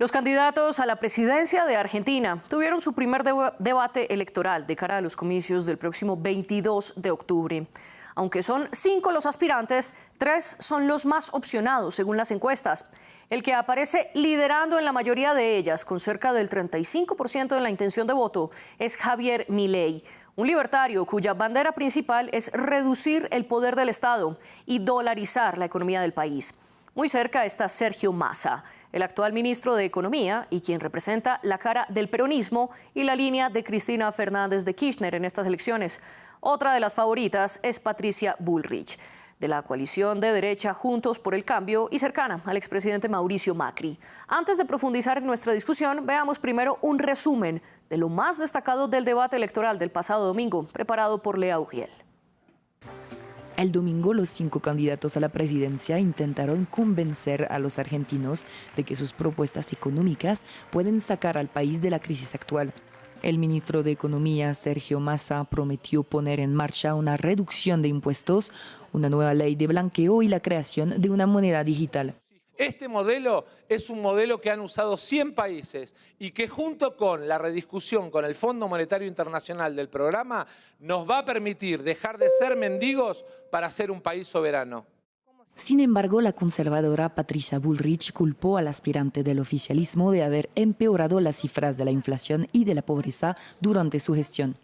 Los candidatos a la presidencia de Argentina tuvieron su primer debate electoral de cara a los comicios del próximo 22 de octubre. Aunque son 5 los aspirantes, 3 son los más opcionados según las encuestas. El que aparece liderando en la mayoría de ellas, con cerca del 35% de la intención de voto, es Javier Milei, un libertario cuya bandera principal es reducir el poder del Estado y dolarizar la economía del país. Muy cerca está Sergio Massa, el actual ministro de Economía y quien representa la cara del peronismo y la línea de Cristina Fernández de Kirchner en estas elecciones. Otra de las favoritas es Patricia Bullrich, de la coalición de derecha Juntos por el Cambio y cercana al expresidente Mauricio Macri. Antes de profundizar en nuestra discusión, veamos primero un resumen de lo más destacado del debate electoral del pasado domingo, preparado por Lea Ujiel. El domingo, los 5 candidatos a la presidencia intentaron convencer a los argentinos de que sus propuestas económicas pueden sacar al país de la crisis actual. El ministro de Economía, Sergio Massa, prometió poner en marcha una reducción de impuestos, una nueva ley de blanqueo y la creación de una moneda digital. Este modelo es un modelo que han usado 100 países y que junto con la rediscusión con el Fondo Monetario Internacional del programa nos va a permitir dejar de ser mendigos para ser un país soberano. Sin embargo, la conservadora Patricia Bullrich culpó al aspirante del oficialismo de haber empeorado las cifras de la inflación y de la pobreza durante su gestión.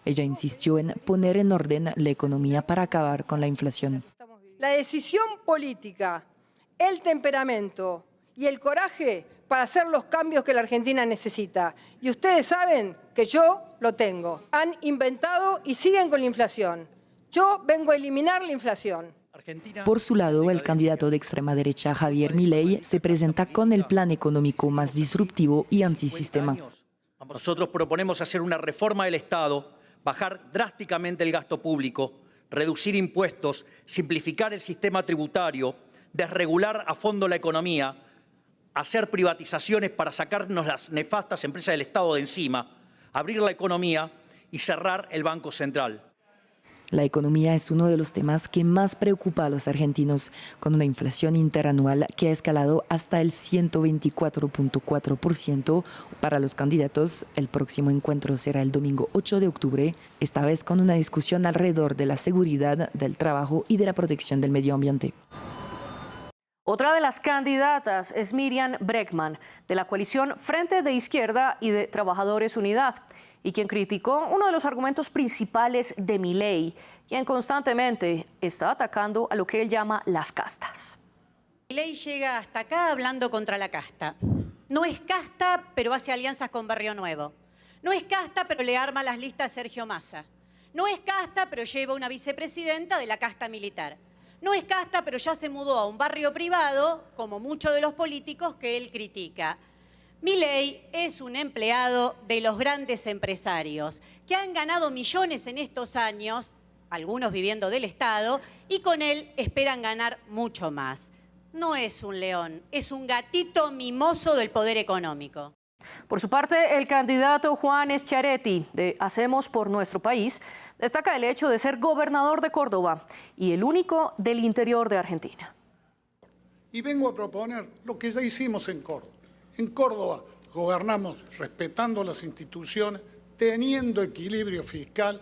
Ella insistió en poner en orden la economía para acabar con la inflación. La decisión política, el temperamento y el coraje para hacer los cambios que la Argentina necesita. Y ustedes saben que yo lo tengo. Han inventado y siguen con la inflación. Yo vengo a eliminar la inflación. Por su lado, el candidato de extrema derecha, Javier Milei, se presenta con el plan económico más disruptivo y antisistema. Nosotros proponemos hacer una reforma del Estado, bajar drásticamente el gasto público, reducir impuestos, simplificar el sistema tributario, desregular a fondo la economía, hacer privatizaciones para sacarnos las nefastas empresas del Estado de encima, abrir la economía y cerrar el Banco Central. La economía es uno de los temas que más preocupa a los argentinos, con una inflación interanual que ha escalado hasta el 124.4%. Para los candidatos, el próximo encuentro será el domingo 8 de octubre, esta vez con una discusión alrededor de la seguridad, del trabajo y de la protección del medio ambiente. Otra de las candidatas es Miriam Bregman, de la coalición Frente de Izquierda y de Trabajadores Unidad, y quien criticó uno de los argumentos principales de Milei, quien constantemente está atacando a lo que él llama las castas. Milei llega hasta acá hablando contra la casta. No es casta, pero hace alianzas con Barrio Nuevo. No es casta, pero le arma las listas a Sergio Massa. No es casta, pero lleva una vicepresidenta de la casta militar. No es casta, pero ya se mudó a un barrio privado, como muchos de los políticos que él critica. Milei es un empleado de los grandes empresarios que han ganado millones en estos años, algunos viviendo del Estado, y con él esperan ganar mucho más. No es un león, es un gatito mimoso del poder económico. Por su parte, el candidato Juan Schiaretti, de Hacemos por Nuestro País, destaca el hecho de ser gobernador de Córdoba y el único del interior de Argentina. Y vengo a proponer lo que ya hicimos en Córdoba. En Córdoba gobernamos respetando las instituciones, teniendo equilibrio fiscal,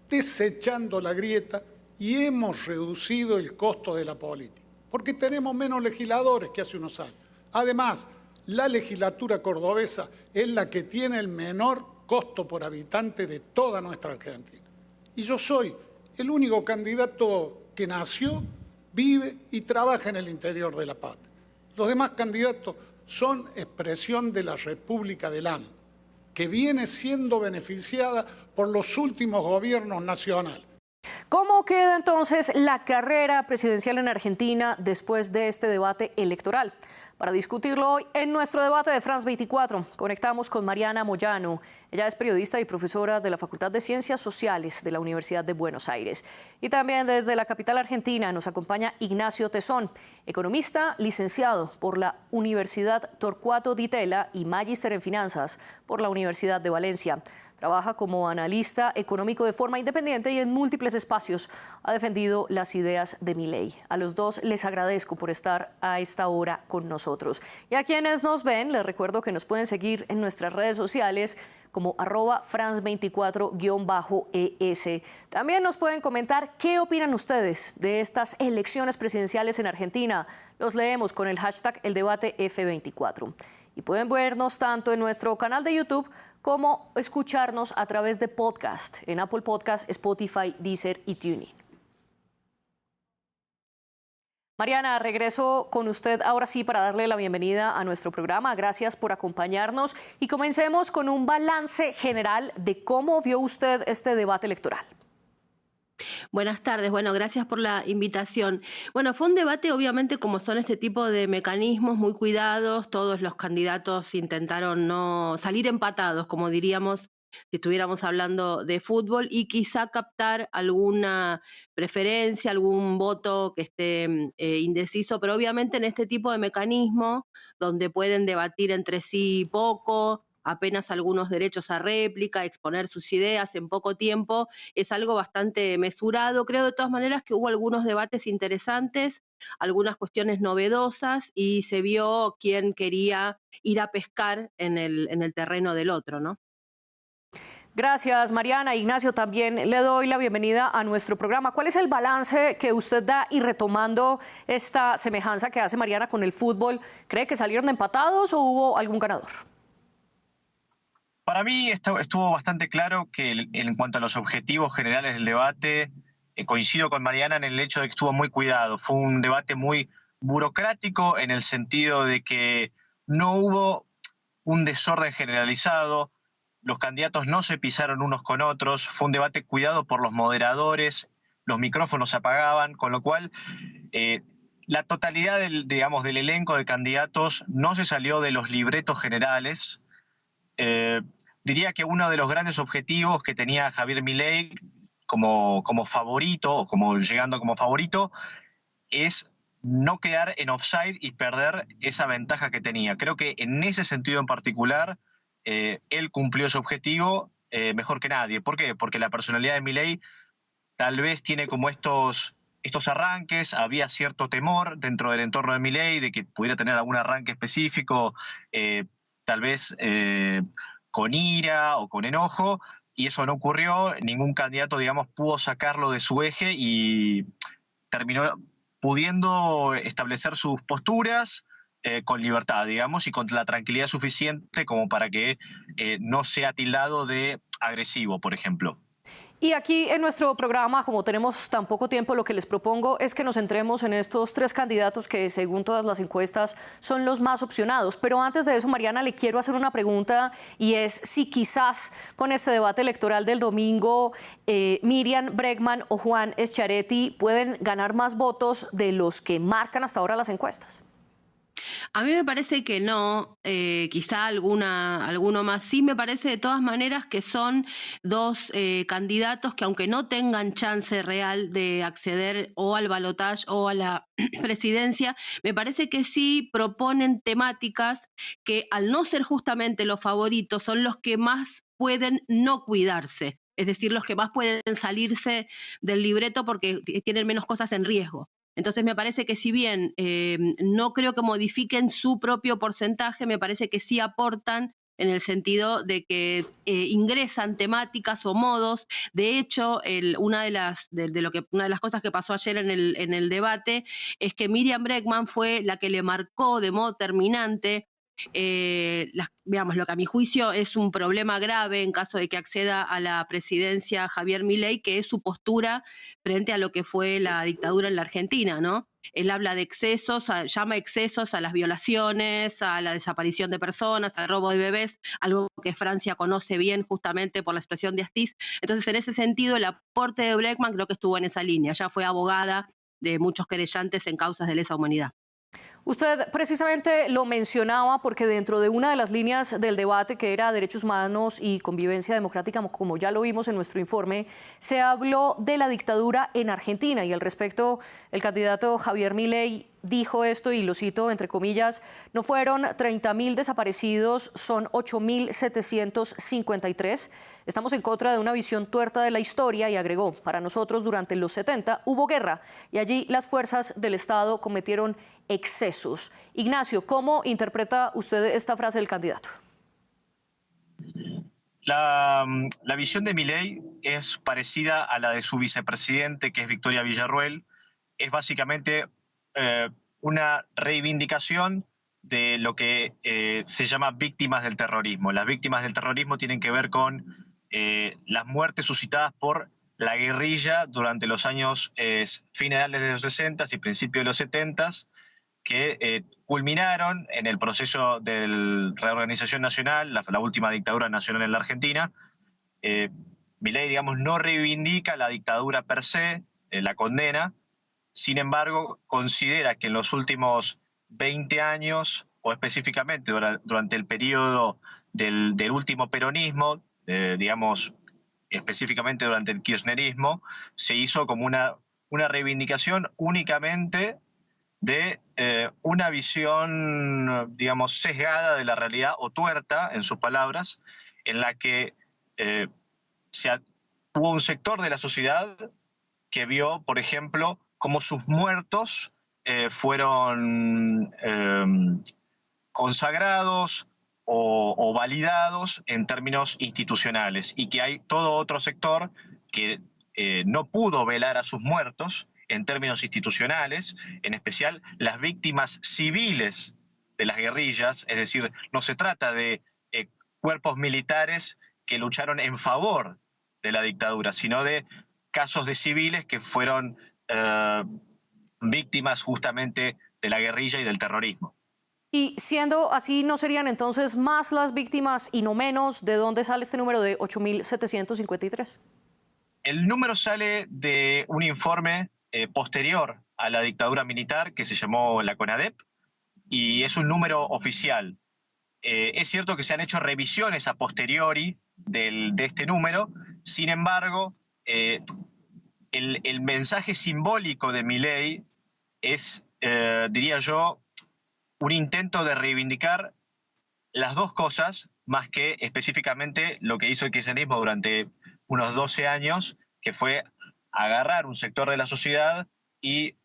desechando la grieta y hemos reducido el costo de la política, porque tenemos menos legisladores que hace unos años. Además, la legislatura cordobesa es la que tiene el menor costo por habitante de toda nuestra Argentina. Y yo soy el único candidato que nació, vive y trabaja en el interior de la patria. Los demás candidatos son expresión de la República del AMBA, que viene siendo beneficiada por los últimos gobiernos nacionales. ¿Cómo queda entonces la carrera presidencial en Argentina después de este debate electoral? Para discutirlo hoy en nuestro debate de France 24, conectamos con Mariana Moyano. Ella es periodista y profesora de la Facultad de Ciencias Sociales de la Universidad de Buenos Aires. Y también desde la capital argentina nos acompaña Ignacio Tesón, economista licenciado por la Universidad Torcuato Di Tella y magíster en finanzas por la Universidad de Valencia. Trabaja como analista económico de forma independiente y en múltiples espacios ha defendido las ideas de Milei. A los dos les agradezco por estar a esta hora con nosotros. Y a quienes nos ven, les recuerdo que nos pueden seguir en nuestras redes sociales como @France24_ES. También nos pueden comentar qué opinan ustedes de estas elecciones presidenciales en Argentina. Los leemos con el hashtag #ElDebateF24. Y pueden vernos tanto en nuestro canal de YouTube como escucharnos a través de podcast en Apple Podcast, Spotify, Deezer y TuneIn. Mariana, regreso con usted ahora sí para darle la bienvenida a nuestro programa. Gracias por acompañarnos y comencemos con un balance general de cómo vio usted este debate electoral. Buenas tardes, bueno, gracias por la invitación. Bueno, fue un debate, obviamente, como son este tipo de mecanismos, muy cuidados. Todos los candidatos intentaron no salir empatados, como diríamos si estuviéramos hablando de fútbol, y quizá captar alguna preferencia, algún voto que esté indeciso, pero obviamente en este tipo de mecanismo, donde pueden debatir entre sí poco, apenas algunos derechos a réplica, exponer sus ideas en poco tiempo, es algo bastante mesurado. Creo de todas maneras que hubo algunos debates interesantes, algunas cuestiones novedosas, y se vio quién quería ir a pescar en el terreno del otro, ¿no? Gracias, Mariana. Ignacio, también le doy la bienvenida a nuestro programa. ¿Cuál es el balance que usted da y retomando esta semejanza que hace Mariana con el fútbol? ¿Cree que salieron empatados o hubo algún ganador? Para mí estuvo bastante claro que en cuanto a los objetivos generales del debate, coincido con Mariana en el hecho de que estuvo muy cuidado. Fue un debate muy burocrático en el sentido de que no hubo un desorden generalizado, los candidatos no se pisaron unos con otros, fue un debate cuidado por los moderadores, los micrófonos se apagaban, con lo cual la totalidad del elenco de candidatos no se salió de los libretos generales. Diría que uno de los grandes objetivos que tenía Javier Milei como favorito, o llegando como favorito, es no quedar en offside y perder esa ventaja que tenía. Creo que en ese sentido en particular, él cumplió su objetivo mejor que nadie. ¿Por qué? Porque la personalidad de Milei tal vez tiene como estos arranques, había cierto temor dentro del entorno de Milei de que pudiera tener algún arranque específico, tal vez con ira o con enojo, y eso no ocurrió. Ningún candidato, pudo sacarlo de su eje y terminó pudiendo establecer sus posturas con libertad, y con la tranquilidad suficiente como para que no sea tildado de agresivo, por ejemplo. Y aquí en nuestro programa, como tenemos tan poco tiempo, lo que les propongo es que nos centremos en estos tres candidatos que, según todas las encuestas, son los más opcionados. Pero antes de eso, Mariana, le quiero hacer una pregunta, y es si quizás con este debate electoral del domingo, Miriam Bregman o Juan Schiaretti pueden ganar más votos de los que marcan hasta ahora las encuestas. A mí me parece que no, quizá alguno más. Sí, me parece de todas maneras que son dos candidatos que, aunque no tengan chance real de acceder o al balotaje o a la presidencia, me parece que sí proponen temáticas que, al no ser justamente los favoritos, son los que más pueden no cuidarse. Es decir, los que más pueden salirse del libreto porque tienen menos cosas en riesgo. Entonces me parece que, si bien no creo que modifiquen su propio porcentaje, me parece que sí aportan en el sentido de que ingresan temáticas o modos. De hecho, una de las cosas que pasó ayer en el debate es que Miriam Bregman fue la que le marcó de modo terminante lo que a mi juicio es un problema grave en caso de que acceda a la presidencia Javier Milei, que es su postura frente a lo que fue la dictadura en la Argentina, ¿no? Él habla de excesos, llama excesos a las violaciones, a la desaparición de personas, al robo de bebés, algo que Francia conoce bien justamente por la situación de Astiz. Entonces, en ese sentido, el aporte de Bregman creo que estuvo en esa línea. Ya fue abogada de muchos querellantes en causas de lesa humanidad. Usted precisamente lo mencionaba porque dentro de una de las líneas del debate, que era derechos humanos y convivencia democrática, como ya lo vimos en nuestro informe, se habló de la dictadura en Argentina, y al respecto el candidato Javier Milei dijo esto, y lo cito entre comillas: no fueron 30.000 desaparecidos, son 8.753. Estamos en contra de una visión tuerta de la historia, y agregó: para nosotros durante los 70 hubo guerra y allí las fuerzas del Estado cometieron excesos. Ignacio, ¿cómo interpreta usted esta frase del candidato? La visión de Milei es parecida a la de su vicepresidente, que es Victoria Villarruel. Es básicamente una reivindicación de lo que se llama víctimas del terrorismo. Las víctimas del terrorismo tienen que ver con las muertes suscitadas por la guerrilla durante los años finales de los 60 y principios de los 70, que culminaron en el proceso de reorganización nacional, la última dictadura nacional en la Argentina. Milei, digamos, no reivindica la dictadura per se, la condena. Sin embargo, considera que en los últimos 20 años, o específicamente durante el periodo del último peronismo, digamos, específicamente durante el kirchnerismo, se hizo como una reivindicación únicamente de una visión, digamos, sesgada de la realidad, o tuerta, en sus palabras, en la que hubo un sector de la sociedad que vio, por ejemplo, cómo sus muertos fueron consagrados o validados en términos institucionales, y que hay todo otro sector que no pudo velar a sus muertos en términos institucionales, en especial las víctimas civiles de las guerrillas. Es decir, no se trata de cuerpos militares que lucharon en favor de la dictadura, sino de casos de civiles que fueron víctimas justamente de la guerrilla y del terrorismo. Y siendo así, ¿no serían entonces más las víctimas y no menos? ¿De dónde sale este número de 8.753? El número sale de un informe posterior a la dictadura militar que se llamó la CONADEP, y es un número oficial. Es cierto que se han hecho revisiones a posteriori de este número. Sin embargo, el mensaje simbólico de Milei es, diría yo, un intento de reivindicar las dos cosas, más que específicamente lo que hizo el kirchnerismo durante unos 12 años, que fue agarrar un sector de la sociedad y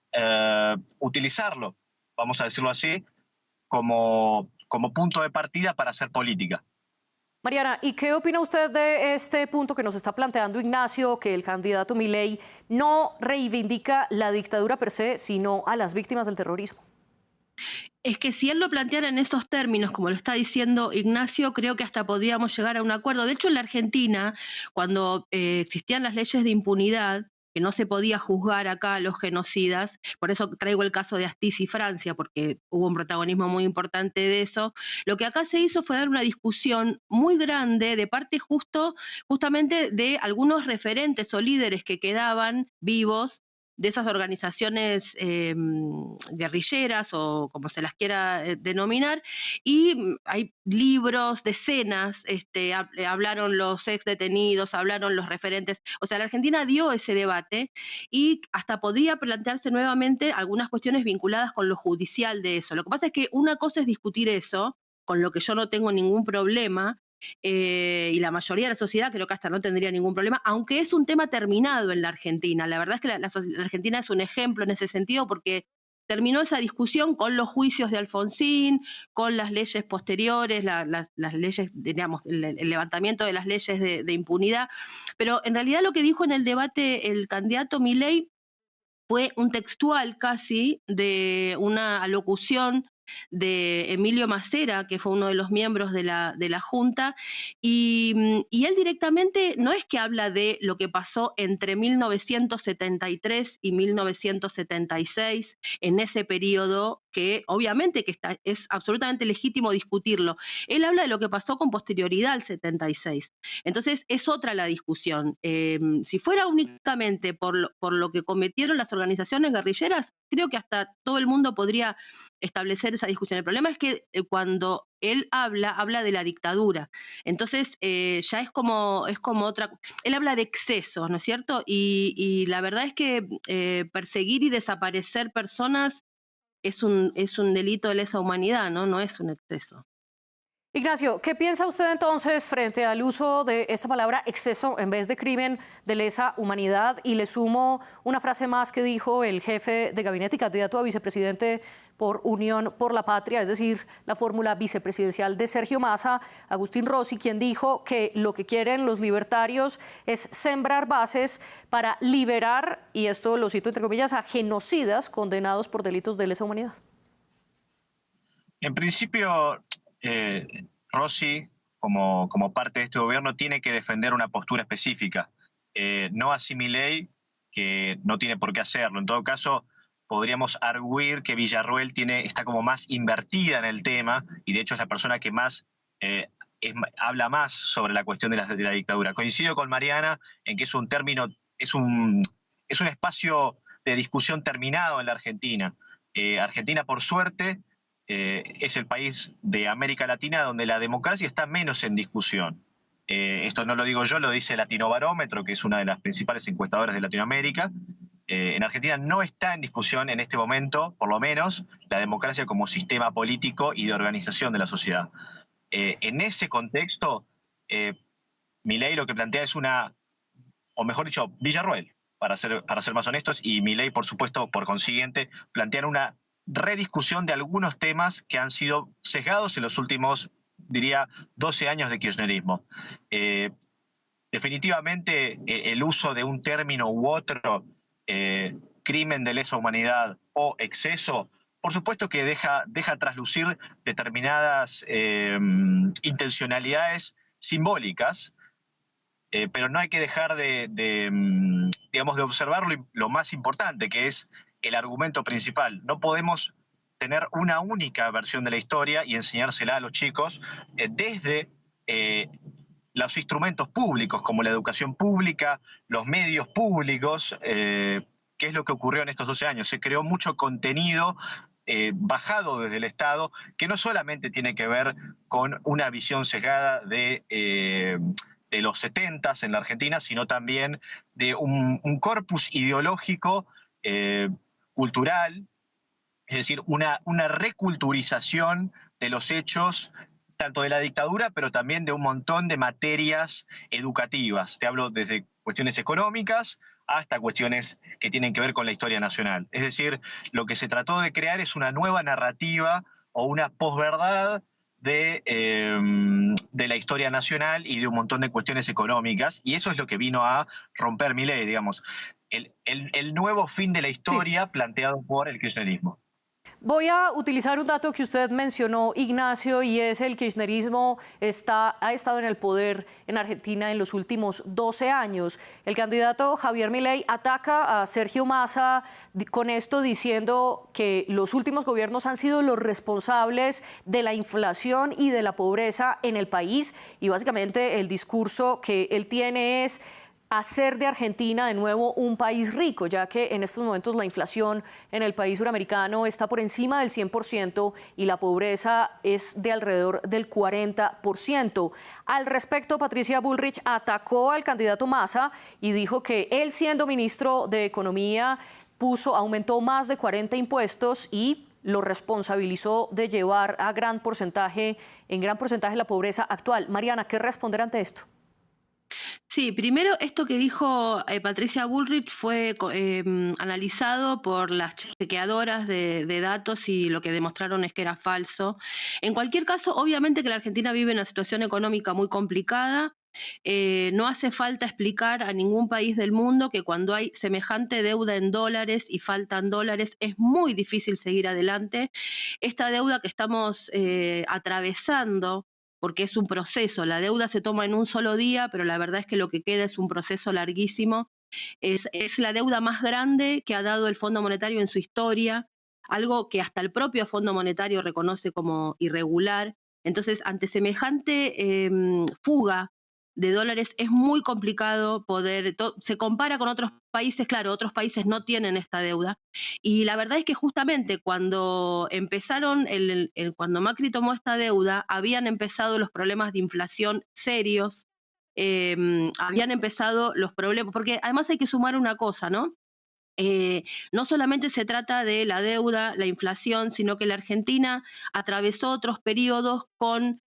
utilizarlo, vamos a decirlo así, como punto de partida para hacer política. Mariana, ¿y qué opina usted de este punto que nos está planteando Ignacio, que el candidato Milei no reivindica la dictadura per se, sino a las víctimas del terrorismo? Es que si él lo planteara en esos términos, como lo está diciendo Ignacio, creo que hasta podríamos llegar a un acuerdo. De hecho, en la Argentina, cuando existían las leyes de impunidad, que no se podía juzgar acá a los genocidas, por eso traigo el caso de Astiz y Francia, porque hubo un protagonismo muy importante de eso, lo que acá se hizo fue dar una discusión muy grande de parte justamente de algunos referentes o líderes que quedaban vivos de esas organizaciones guerrilleras, o como se las quiera denominar, y hay libros, decenas, hablaron los ex detenidos, hablaron los referentes. O sea, la Argentina dio ese debate, y hasta podría plantearse nuevamente algunas cuestiones vinculadas con lo judicial de eso. Lo que pasa es que una cosa es discutir eso, con lo que yo no tengo ningún problema, y la mayoría de la sociedad creo que hasta no tendría ningún problema, aunque es un tema terminado en la Argentina. La verdad es que la Argentina es un ejemplo en ese sentido, porque terminó esa discusión con los juicios de Alfonsín, con las leyes posteriores, las leyes, digamos, el levantamiento de las leyes de impunidad. Pero en realidad lo que dijo en el debate el candidato Milei fue un textual casi de una alocución de Emilio Macera, que fue uno de los miembros de la Junta, y él directamente no es que habla de lo que pasó entre 1973 y 1976, en ese periodo que obviamente que es absolutamente legítimo discutirlo. Él habla de lo que pasó con posterioridad al 76. Entonces es otra la discusión. Si fuera únicamente por lo que cometieron las organizaciones guerrilleras, creo que hasta todo el mundo podría establecer esa discusión. El problema es que cuando él habla de la dictadura. Entonces ya es como otra... Él habla de excesos, ¿no es cierto? Y la verdad es que perseguir y desaparecer personas es un delito de lesa humanidad, ¿no? No es un exceso. Ignacio, ¿qué piensa usted entonces frente al uso de esta palabra exceso en vez de crimen de lesa humanidad? Y le sumo una frase más que dijo el jefe de gabinete y candidato a vicepresidente por Unión por la Patria, es decir, la fórmula vicepresidencial de Sergio Massa, Agustín Rossi, quien dijo que lo que quieren los libertarios es sembrar bases para liberar, y esto lo cito entre comillas, a genocidas condenados por delitos de lesa humanidad. En principio, Rossi, como parte de este gobierno, tiene que defender una postura específica. No así Milei, que no tiene por qué hacerlo. En todo caso, podríamos arguir que Villarruel está como más invertida en el tema, y de hecho es la persona que más habla más sobre la cuestión de la dictadura. Coincido con Mariana en que es un término, es un espacio de discusión terminado en la Argentina. Argentina, por suerte, es el país de América Latina donde la democracia está menos en discusión. Esto no lo digo yo, lo dice Latinobarómetro, que es una de las principales encuestadoras de Latinoamérica. En Argentina no está en discusión en este momento, por lo menos, la democracia como sistema político y de organización de la sociedad. En ese contexto, Milei lo que plantea es o mejor dicho, Villarruel, para ser más honestos, y Milei, por supuesto, por consiguiente, plantean una rediscusión de algunos temas que han sido sesgados en los últimos, diría, 12 años de kirchnerismo. Definitivamente, el uso de un término u otro, crimen de lesa humanidad o exceso, por supuesto que deja traslucir determinadas intencionalidades simbólicas, pero no hay que dejar digamos, de observar lo más importante, que es el argumento principal. No podemos tener una única versión de la historia y enseñársela a los chicos desde los instrumentos públicos, como la educación pública, los medios públicos, que es lo que ocurrió en estos 12 años. Se creó mucho contenido bajado desde el Estado, que no solamente tiene que ver con una visión sesgada de los 70s en la Argentina, sino también de un corpus ideológico cultural, es decir, una reculturización de los hechos, tanto de la dictadura, pero también de un montón de materias educativas. Te hablo desde cuestiones económicas hasta cuestiones que tienen que ver con la historia nacional. Es decir, lo que se trató de crear es una nueva narrativa o una posverdad de la historia nacional y de un montón de cuestiones económicas, y eso es lo que vino a romper Milei, digamos, el nuevo fin de la historia planteado por el kirchnerismo. Voy a utilizar un dato que usted mencionó, Ignacio, y es el kirchnerismo ha estado en el poder en Argentina en los últimos 12 años. El candidato Javier Milei ataca a Sergio Massa con esto diciendo que los últimos gobiernos han sido los responsables de la inflación y de la pobreza en el país, y básicamente el discurso que él tiene es hacer de Argentina de nuevo un país rico, ya que en estos momentos la inflación en el país suramericano está por encima del 100% y la pobreza es de alrededor del 40%. Al respecto, Patricia Bullrich atacó al candidato Massa y dijo que él, siendo ministro de Economía, aumentó más de 40 impuestos y lo responsabilizó de llevar en gran porcentaje la pobreza actual. Mariana, ¿qué responder ante esto? Sí, primero esto que dijo Patricia Bullrich fue analizado por las chequeadoras de datos y lo que demostraron es que era falso. En cualquier caso, obviamente que la Argentina vive una situación económica muy complicada. No hace falta explicar a ningún país del mundo que cuando hay semejante deuda en dólares y faltan dólares es muy difícil seguir adelante. Esta deuda que estamos atravesando, porque es un proceso, la deuda se toma en un solo día, pero la verdad es que lo que queda es un proceso larguísimo. Es la deuda más grande que ha dado el Fondo Monetario en su historia. algo que hasta el propio Fondo Monetario reconoce como irregular. Entonces, ante semejante fuga de dólares es muy complicado poder, se compara con otros países, claro, otros países no tienen esta deuda, y la verdad es que justamente cuando empezaron, cuando Macri tomó esta deuda, habían empezado los problemas de inflación serios, habían empezado los problemas, porque además hay que sumar una cosa, ¿no? No solamente se trata de la deuda, la inflación, sino que la Argentina atravesó otros periodos con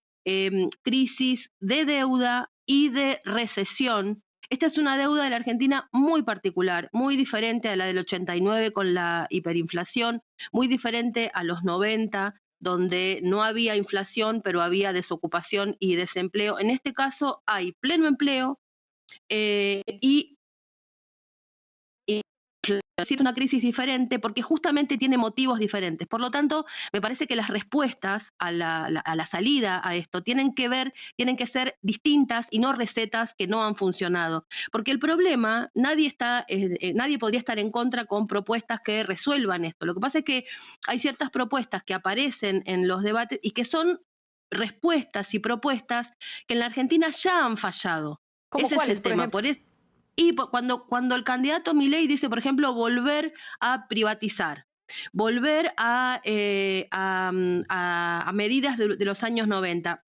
crisis de deuda y de recesión. Esta es una deuda de la Argentina muy particular, muy diferente a la del 89 con la hiperinflación, muy diferente a los 90, donde no había inflación, pero había desocupación y desempleo. En este caso hay pleno empleo y decir una crisis diferente porque justamente tiene motivos diferentes. Por lo tanto, me parece que las respuestas a la salida a esto tienen que ser distintas y no recetas que no han funcionado. Porque el problema, nadie podría estar en contra con propuestas que resuelvan esto. Lo que pasa es que hay ciertas propuestas que aparecen en los debates y que son respuestas y propuestas que en la Argentina ya han fallado. ¿Cómo Ese cuáles, es el tema. por ejemplo? Y cuando el candidato Milei dice, por ejemplo, volver a privatizar, volver a medidas de los años 90.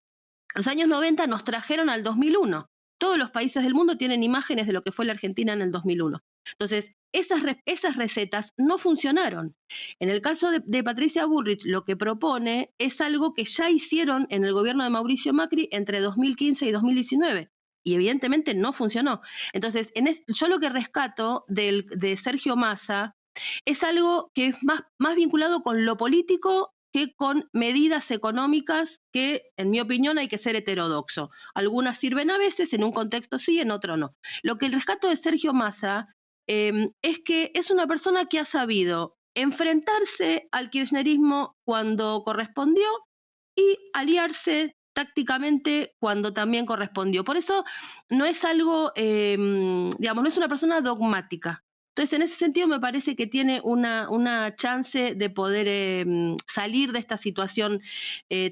Los años 90 nos trajeron al 2001. Todos los países del mundo tienen imágenes de lo que fue la Argentina en el 2001. Entonces, esas recetas no funcionaron. En el caso de Patricia Bullrich, lo que propone es algo que ya hicieron en el gobierno de Mauricio Macri entre 2015 y 2019. Y evidentemente no funcionó. Entonces, yo lo que rescato de Sergio Massa es algo que es más vinculado con lo político que con medidas económicas que, en mi opinión, hay que ser heterodoxo. Algunas sirven a veces, en un contexto sí, en otro no. Lo que el rescato de Sergio Massa es que es una persona que ha sabido enfrentarse al kirchnerismo cuando correspondió y aliarse tácticamente cuando también correspondió. Por eso no es algo, no es una persona dogmática. Entonces, en ese sentido, me parece que tiene una chance de poder salir de esta situación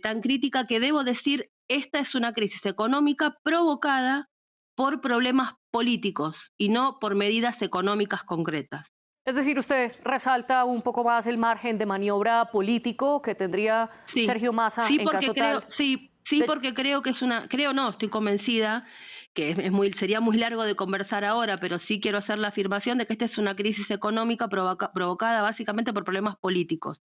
tan crítica que, debo decir, esta es una crisis económica provocada por problemas políticos y no por medidas económicas concretas. Es decir, usted resalta un poco más el margen de maniobra político que tendría Sergio Massa en caso tal. Sí, porque creo que estoy convencida que sería muy largo de conversar ahora, pero sí quiero hacer la afirmación de que esta es una crisis económica provocada básicamente por problemas políticos.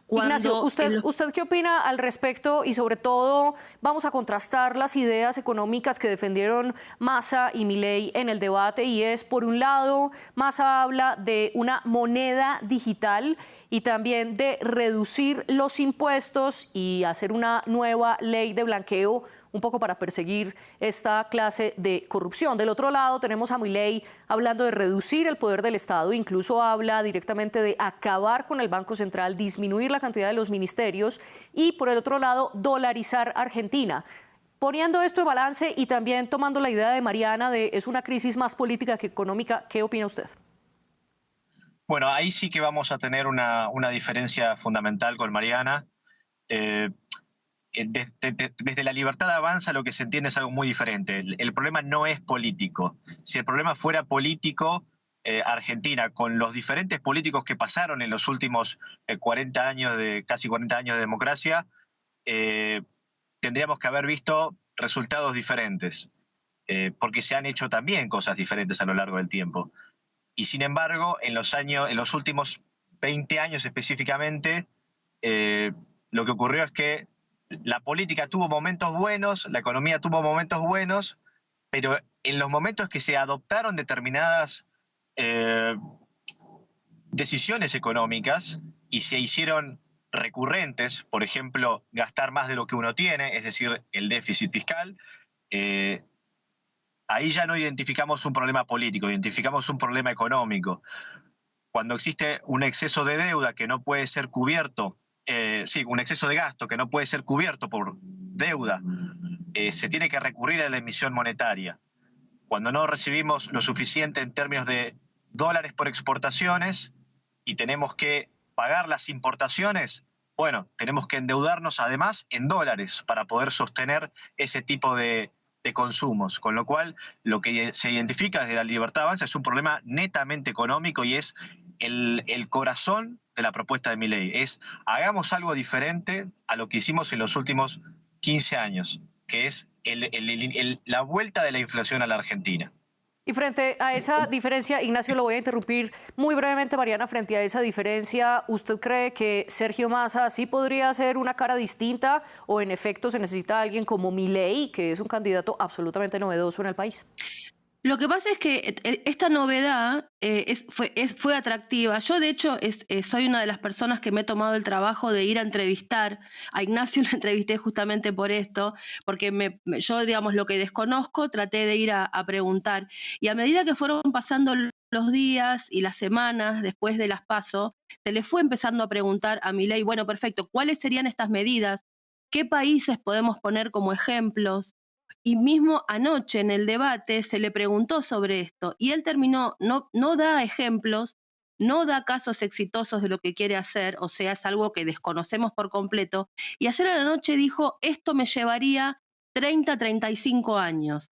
Ignacio, ¿usted qué opina al respecto? Y sobre todo, vamos a contrastar las ideas económicas que defendieron Massa y Milei en el debate, y es, por un lado, Massa habla de una moneda digital y también de reducir los impuestos y hacer una nueva ley de blanqueo, un poco para perseguir esta clase de corrupción. Del otro lado tenemos a Milei hablando de reducir el poder del Estado, incluso habla directamente de acabar con el Banco Central, disminuir la cantidad de los ministerios y, por el otro lado, dolarizar Argentina. Poniendo esto en balance y también tomando la idea de Mariana de es una crisis más política que económica, ¿qué opina usted? Bueno, ahí sí que vamos a tener una diferencia fundamental con Mariana. Desde la libertad avanza lo que se entiende es algo muy diferente. El problema no es político. Si el problema fuera político, Argentina, con los diferentes políticos que pasaron en los últimos casi 40 años de democracia, tendríamos que haber visto resultados diferentes, porque se han hecho también cosas diferentes a lo largo del tiempo. Y sin embargo, en los últimos 20 años específicamente, lo que ocurrió es que la política tuvo momentos buenos, la economía tuvo momentos buenos, pero en los momentos que se adoptaron determinadas decisiones económicas y se hicieron recurrentes, por ejemplo, gastar más de lo que uno tiene, es decir, el déficit fiscal, ahí ya no identificamos un problema político, identificamos un problema económico. Cuando existe un exceso de deuda que no puede ser cubierto, un exceso de gasto que no puede ser cubierto por deuda, se tiene que recurrir a la emisión monetaria. Cuando no recibimos lo suficiente en términos de dólares por exportaciones y tenemos que pagar las importaciones, bueno, tenemos que endeudarnos además en dólares para poder sostener ese tipo de consumos. Con lo cual, lo que se identifica desde la Libertad Avanza es un problema netamente económico y es el corazón de la propuesta de Milei. Es hagamos algo diferente a lo que hicimos en los últimos 15 años, que es la vuelta de la inflación a la Argentina. Y frente a esa diferencia, Ignacio, lo voy a interrumpir muy brevemente, Mariana, frente a esa diferencia, ¿usted cree que Sergio Massa sí podría hacer una cara distinta o en efecto se necesita alguien como Milei, que es un candidato absolutamente novedoso en el país? Lo que pasa es que esta novedad fue atractiva. Yo, de hecho, soy una de las personas que me he tomado el trabajo de ir a entrevistar. A Ignacio lo entrevisté justamente por esto, porque yo, digamos, lo que desconozco, traté de ir a preguntar. Y a medida que fueron pasando los días y las semanas después de las PASO, se le fue empezando a preguntar a Milei, bueno, perfecto, ¿cuáles serían estas medidas? ¿Qué países podemos poner como ejemplos? Y mismo anoche en el debate se le preguntó sobre esto y él terminó, no da ejemplos, no da casos exitosos de lo que quiere hacer, o sea, es algo que desconocemos por completo. Y ayer a la noche dijo, esto me llevaría 30, 35 años,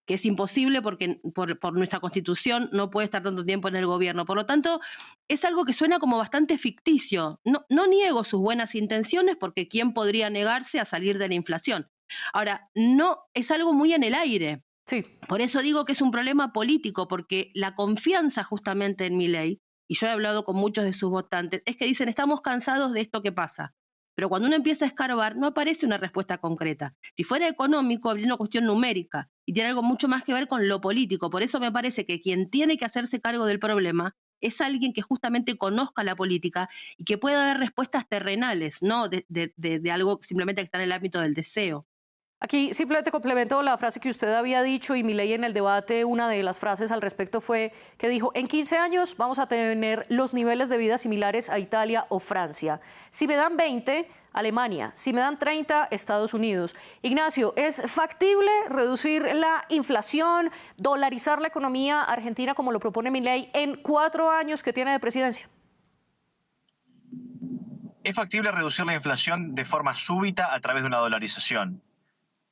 que es imposible porque por nuestra Constitución no puede estar tanto tiempo en el gobierno. Por lo tanto, es algo que suena como bastante ficticio. No niego sus buenas intenciones porque ¿quién podría negarse a salir de la inflación? Ahora, no es algo muy en el aire. Sí. Por eso digo que es un problema político, porque la confianza justamente en Milei, y yo he hablado con muchos de sus votantes, es que dicen, estamos cansados de esto que pasa. Pero cuando uno empieza a escarbar, no aparece una respuesta concreta. Si fuera económico, habría una cuestión numérica, y tiene algo mucho más que ver con lo político. Por eso me parece que quien tiene que hacerse cargo del problema es alguien que justamente conozca la política y que pueda dar respuestas terrenales, no de algo simplemente que está en el ámbito del deseo. Aquí simplemente complemento la frase que usted había dicho y Milei en el debate, una de las frases al respecto fue que dijo, en 15 años vamos a tener los niveles de vida similares a Italia o Francia. Si me dan 20, Alemania. Si me dan 30, Estados Unidos. Ignacio, ¿es factible reducir la inflación, dolarizar la economía argentina como lo propone Milei en 4 años que tiene de presidencia? Es factible reducir la inflación de forma súbita a través de una dolarización.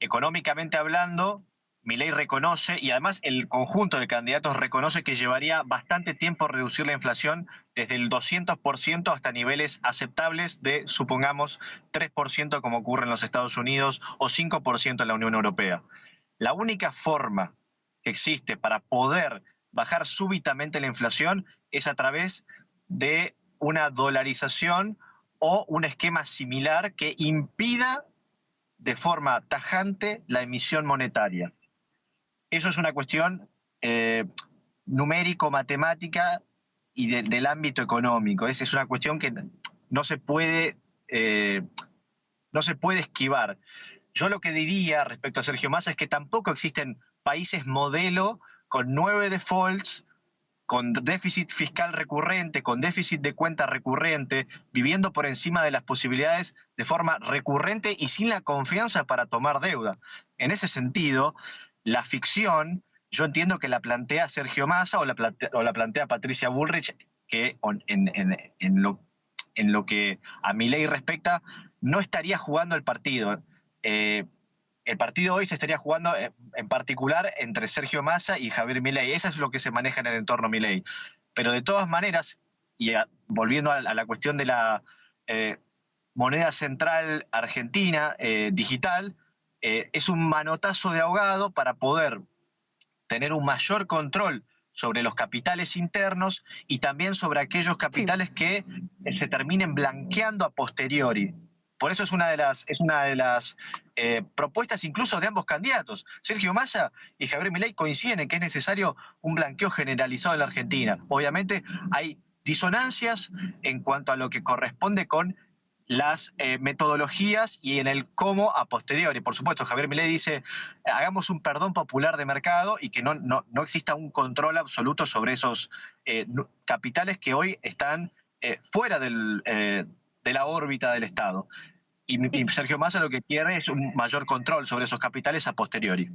Económicamente hablando, Milei reconoce, y además el conjunto de candidatos reconoce que llevaría bastante tiempo reducir la inflación desde el 200% hasta niveles aceptables de, supongamos, 3% como ocurre en los Estados Unidos o 5% en la Unión Europea. La única forma que existe para poder bajar súbitamente la inflación es a través de una dolarización o un esquema similar que impida de forma tajante la emisión monetaria. Eso es una cuestión numérico-matemática y del ámbito económico. Es una cuestión que no se puede esquivar. Yo lo que diría respecto a Sergio Massa es que tampoco existen países modelo con 9 defaults, con déficit fiscal recurrente, con déficit de cuenta recurrente, viviendo por encima de las posibilidades de forma recurrente y sin la confianza para tomar deuda. En ese sentido, la ficción, yo entiendo que la plantea Sergio Massa o la plantea Patricia Bullrich, que en lo que a Milei respecta, no estaría jugando el partido. El partido hoy se estaría jugando en particular entre Sergio Massa y Javier Milei. Eso es lo que se maneja en el entorno Milei. Pero de todas maneras, y volviendo a la cuestión de la moneda central argentina digital, es un manotazo de ahogado para poder tener un mayor control sobre los capitales internos y también sobre aquellos capitales que se terminen blanqueando a posteriori. Por eso es una de las propuestas incluso de ambos candidatos. Sergio Massa y Javier Milei coinciden en que es necesario un blanqueo generalizado en la Argentina. Obviamente hay disonancias en cuanto a lo que corresponde con las metodologías y en el cómo a posteriori. Por supuesto, Javier Milei dice, hagamos un perdón popular de mercado y que no exista un control absoluto sobre esos capitales que hoy están fuera de la órbita del Estado. Y Sergio Massa lo que quiere es un mayor control sobre esos capitales a posteriori.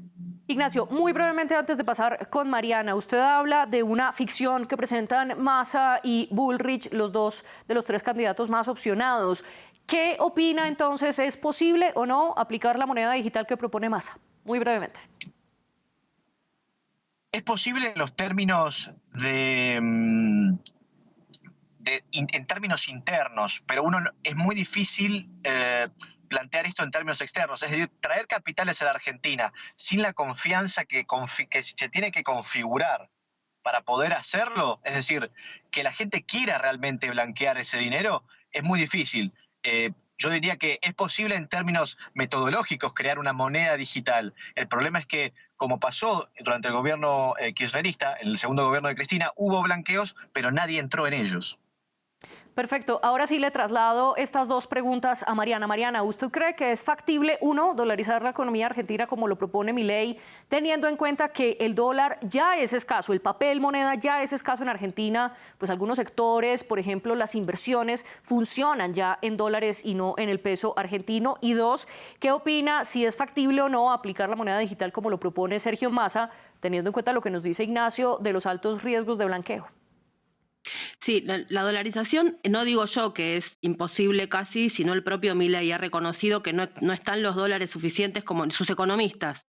Ignacio, muy brevemente antes de pasar con Mariana, usted habla de una ficción que presentan Massa y Bullrich, los dos de los tres candidatos más opcionados. ¿Qué opina entonces? ¿Es posible o no aplicar la moneda digital que propone Massa? Muy brevemente. Es posible en los términos en términos internos, pero es muy difícil plantear esto en términos externos, es decir, traer capitales a la Argentina sin la confianza que se tiene que configurar para poder hacerlo, es decir, que la gente quiera realmente blanquear ese dinero, es muy difícil. Yo diría que es posible en términos metodológicos crear una moneda digital. El problema es que, como pasó durante el gobierno kirchnerista, en el segundo gobierno de Cristina, hubo blanqueos, pero nadie entró en ellos. Perfecto. Ahora sí le traslado estas dos preguntas a Mariana. Mariana, ¿usted cree que es factible, uno, dolarizar la economía argentina como lo propone Milei, teniendo en cuenta que el dólar ya es escaso, el papel moneda ya es escaso en Argentina? Pues algunos sectores, por ejemplo, las inversiones funcionan ya en dólares y no en el peso argentino. Y dos, ¿qué opina si es factible o no aplicar la moneda digital como lo propone Sergio Massa, teniendo en cuenta lo que nos dice Ignacio de los altos riesgos de blanqueo? Sí, la dolarización, no digo yo que es imposible casi, sino el propio Milei ha reconocido que no están los dólares suficientes, como sus economistas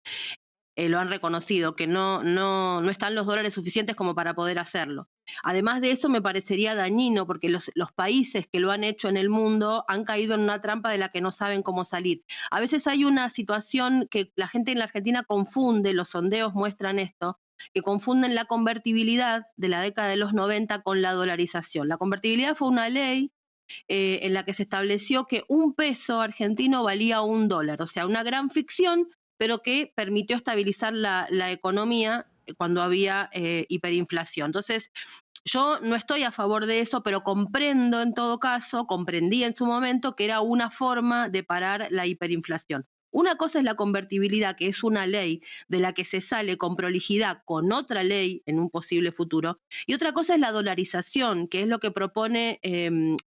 lo han reconocido, que no están los dólares suficientes como para poder hacerlo. Además de eso, me parecería dañino porque los países que lo han hecho en el mundo han caído en una trampa de la que no saben cómo salir. A veces hay una situación que la gente en la Argentina confunde, los sondeos muestran esto, que confunden la convertibilidad de la década de los 90 con la dolarización. La convertibilidad fue una ley en la que se estableció que un peso argentino valía $1, o sea, una gran ficción, pero que permitió estabilizar la economía cuando había hiperinflación. Entonces, yo no estoy a favor de eso, pero comprendo en todo caso, comprendí en su momento que era una forma de parar la hiperinflación. Una cosa es la convertibilidad, que es una ley de la que se sale con prolijidad con otra ley en un posible futuro, y otra cosa es la dolarización, que es lo que propone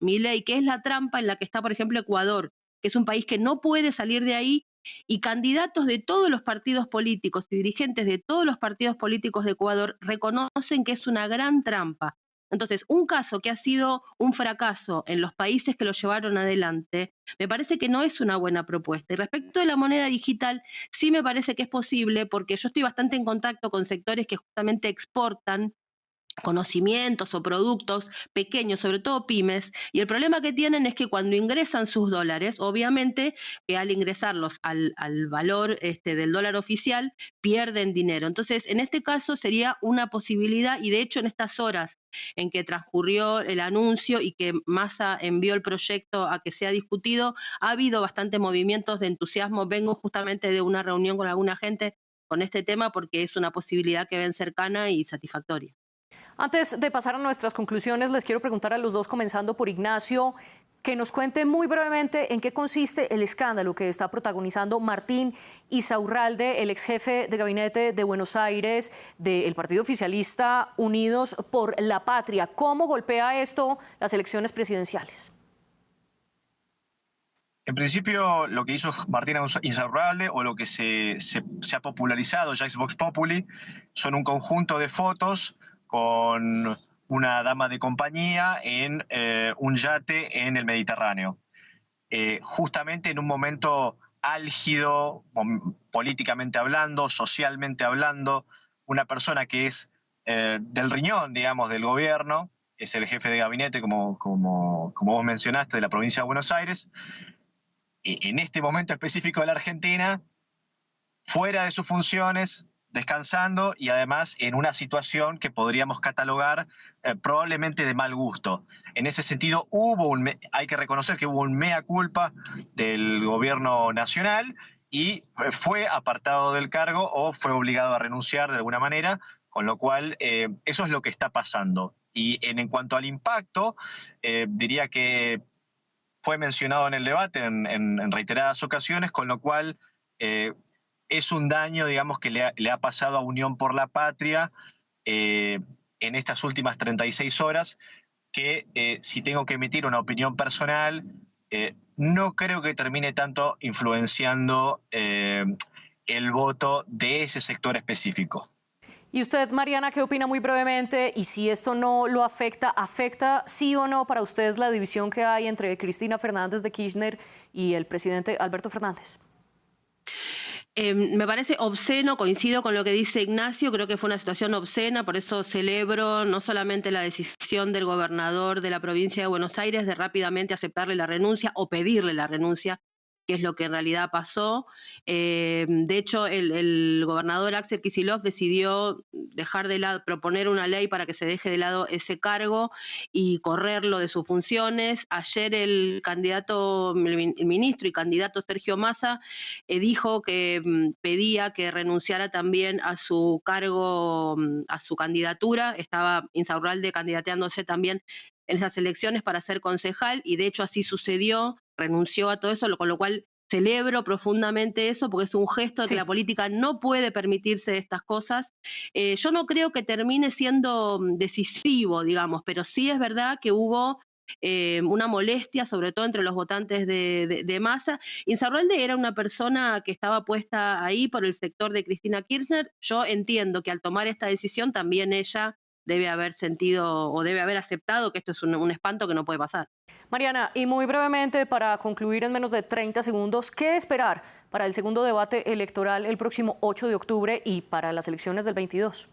Milei, que es la trampa en la que está, por ejemplo, Ecuador, que es un país que no puede salir de ahí, y candidatos de todos los partidos políticos y dirigentes de todos los partidos políticos de Ecuador reconocen que es una gran trampa. Entonces, un caso que ha sido un fracaso en los países que lo llevaron adelante, me parece que no es una buena propuesta. Y respecto de la moneda digital, sí me parece que es posible, porque yo estoy bastante en contacto con sectores que justamente exportan conocimientos o productos pequeños, sobre todo pymes, y el problema que tienen es que cuando ingresan sus dólares, obviamente que al ingresarlos al valor del dólar oficial, pierden dinero. Entonces, en este caso sería una posibilidad, y de hecho en estas horas en que transcurrió el anuncio y que Massa envió el proyecto a que sea discutido, ha habido bastantes movimientos de entusiasmo. Vengo justamente de una reunión con alguna gente con este tema porque es una posibilidad que ven cercana y satisfactoria. Antes de pasar a nuestras conclusiones, les quiero preguntar a los dos, comenzando por Ignacio, que nos cuente muy brevemente en qué consiste el escándalo que está protagonizando Martín Insaurralde, el ex jefe de gabinete de Buenos Aires del partido oficialista Unidos por la Patria. ¿Cómo golpea esto las elecciones presidenciales? En principio, lo que hizo Martín Insaurralde, o lo que se ha popularizado, ya es Vox Populi, son un conjunto de fotos con una dama de compañía en un yate en el Mediterráneo. Justamente en un momento álgido, políticamente hablando, socialmente hablando, una persona que es del riñón, digamos, del gobierno, es el jefe de gabinete, como vos mencionaste, de la provincia de Buenos Aires, en este momento específico de la Argentina, fuera de sus funciones, descansando y además en una situación que podríamos catalogar probablemente de mal gusto. En ese sentido, hay que reconocer que hubo un mea culpa del gobierno nacional y fue apartado del cargo o fue obligado a renunciar de alguna manera, con lo cual eso es lo que está pasando. Y en cuanto al impacto, diría que fue mencionado en el debate en reiteradas ocasiones, con lo cual es un daño, digamos, que le ha pasado a Unión por la Patria en estas últimas 36 horas, que si tengo que emitir una opinión personal, no creo que termine tanto influenciando el voto de ese sector específico. ¿Y usted, Mariana, qué opina muy brevemente? Y si esto no lo afecta, ¿afecta sí o no para usted la división que hay entre Cristina Fernández de Kirchner y el presidente Alberto Fernández? Me parece obsceno, coincido con lo que dice Ignacio, creo que fue una situación obscena, por eso celebro no solamente la decisión del gobernador de la provincia de Buenos Aires de rápidamente aceptarle la renuncia o pedirle la renuncia, que es lo que en realidad pasó. De hecho, el gobernador Axel Kicillof decidió dejar de lado, proponer una ley para que se deje de lado ese cargo y correrlo de sus funciones. Ayer el ministro y candidato Sergio Massa dijo que pedía que renunciara también a su cargo, a su candidatura. Estaba Insaurralde candidateándose también en esas elecciones para ser concejal y de hecho así sucedió, renunció a todo eso, con lo cual celebro profundamente eso porque es un gesto de que la política no puede permitirse estas cosas. Yo no creo que termine siendo decisivo, digamos, pero sí es verdad que hubo una molestia, sobre todo entre los votantes de Massa. Insaurralde era una persona que estaba puesta ahí por el sector de Cristina Kirchner. Yo entiendo que al tomar esta decisión también ella debe haber sentido o debe haber aceptado que esto es un espanto que no puede pasar. Mariana, y muy brevemente, para concluir en menos de 30 segundos, ¿qué esperar para el segundo debate electoral el próximo 8 de octubre y para las elecciones del 22?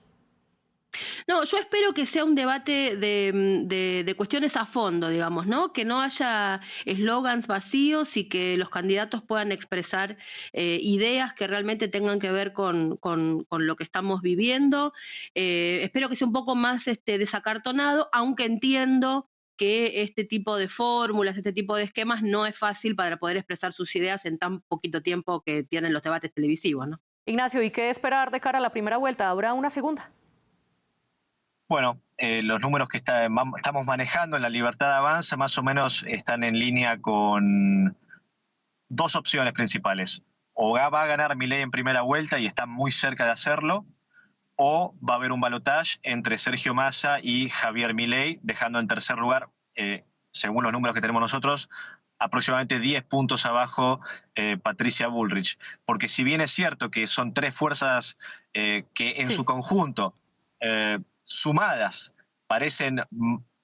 No, yo espero que sea un debate de cuestiones a fondo, digamos, ¿no? Que no haya eslogans vacíos y que los candidatos puedan expresar ideas que realmente tengan que ver con lo que estamos viviendo. Espero que sea un poco más desacartonado, aunque entiendo que este tipo de fórmulas, este tipo de esquemas no es fácil para poder expresar sus ideas en tan poquito tiempo que tienen los debates televisivos, ¿no? Ignacio, ¿y qué esperar de cara a la primera vuelta? ¿Habrá una segunda? Bueno, los números que estamos manejando en La Libertad Avanza más o menos están en línea con dos opciones principales. O va a ganar Milei en primera vuelta y está muy cerca de hacerlo, o va a haber un balotaje entre Sergio Massa y Javier Milei, dejando en tercer lugar, según los números que tenemos nosotros, aproximadamente 10 puntos abajo Patricia Bullrich. Porque si bien es cierto que son tres fuerzas que en su conjunto sumadas parecen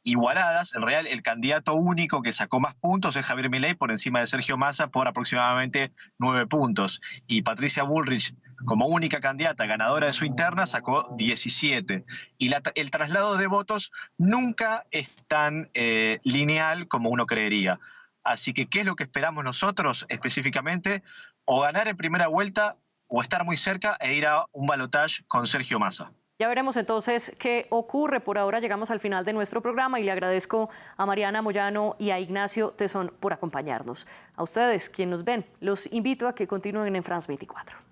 igualadas, en realidad el candidato único que sacó más puntos es Javier Milei por encima de Sergio Massa por aproximadamente 9 puntos. Y Patricia Bullrich, como única candidata ganadora de su interna, sacó 17. Y el traslado de votos nunca es tan lineal como uno creería. Así que, ¿qué es lo que esperamos nosotros específicamente? O ganar en primera vuelta o estar muy cerca e ir a un balotaje con Sergio Massa. Ya veremos entonces qué ocurre. Por ahora llegamos al final de nuestro programa y le agradezco a Mariana Moyano y a Ignacio Tesón por acompañarnos. A ustedes, quienes nos ven, los invito a que continúen en France 24.